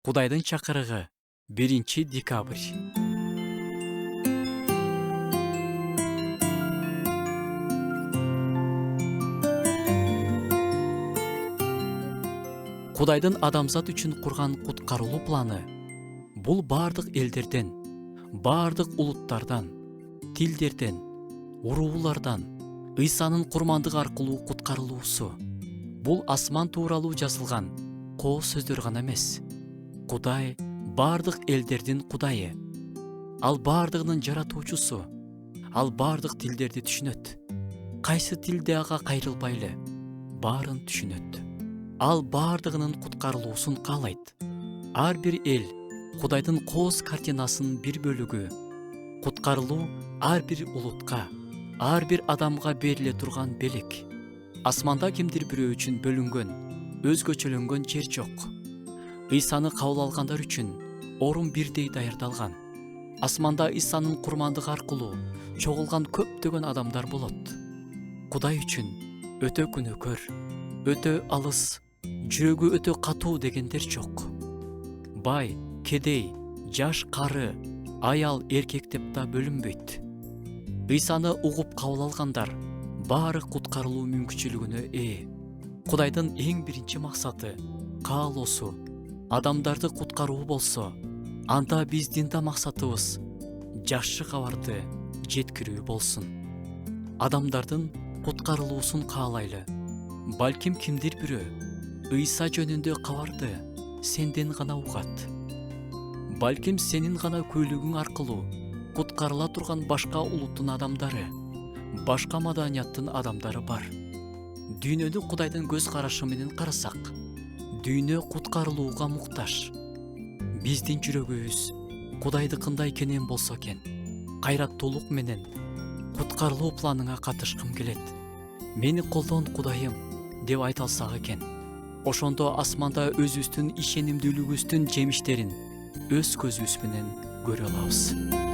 Кудайдын чакырыгы 1 декабрь. Кудайдын адамзат үчүн курган куткарылуу планы бул бардык элдерден, бардык улуттардан, тилдерден, уруулардан Ыйсанын курмандыгы аркылуу куткарылуусу. Бул асман тууралуу жазылган коо сөздөр гана эмес. Кудай бардык элдердин Кудайы. Ал бардыгынын жаратуучусу. Ал бардык тилдерди түшүнөт. Кайсы тилде ага кайрылбайлы, баарын түшүнөт. Ал бардыгынын куткарылуусун каалайт. Ар бир эл Кудайдын кооз картинасынын бир бөлүгү. Куткарылуу ар бир улутка, ар бир адамга бериле турган белек. Асманда кимдир бирөө үчүн бөлүнгөн, өзгөчөлөнгөн жер жок. Ыйсаны кабыл алгандар үчүн орун бирдей даярдалган. Асманда Ыйсанын курмандыгы аркылуу чогулган көптөгөн адамдар болот. Кудай үчүн өтө күнөөкөр, өтө алыс, жүрөгү өтө катуу дегендер жок. Бай, кедей, жаш, кары, аял, эркек деп да бөлүнбөйт. Ыйсаны угуп кабыл алгандар баары куткарылуу мүмкүнчүлүгүнө ээ. Кудайдын эң биринчи максаты, каалоосу адамдарды куткаруу болсо, анда биздин да максатыбыз жакшы кабарды жеткирүү болсун. Адамдардын куткарылуусун каалайлы. Балким кимдир бирөө Ыйса жөнүндө кабарды сенден гана угат. Балким сенин гана көйлөгүң аркылуу куткарыла турган башка улуттун адамдары, башка маданияттын адамдары бар. Дүйнөнү Кудайдын көз карашы менен карасак, дүйнө куткарылууга муктаж. Биздин жүрөгүбүз Кудайдыкындай кенен болсо экен, кайраттуулук менен куткарылуу планыңа катышкым келет. Мени колдон Кудайым деп айта алсак экен. Ошондо асманда өзүбүздүн ишенимдүүлүгүбүздүн жемиштерин өз көзүбүз менен көрө алабыз.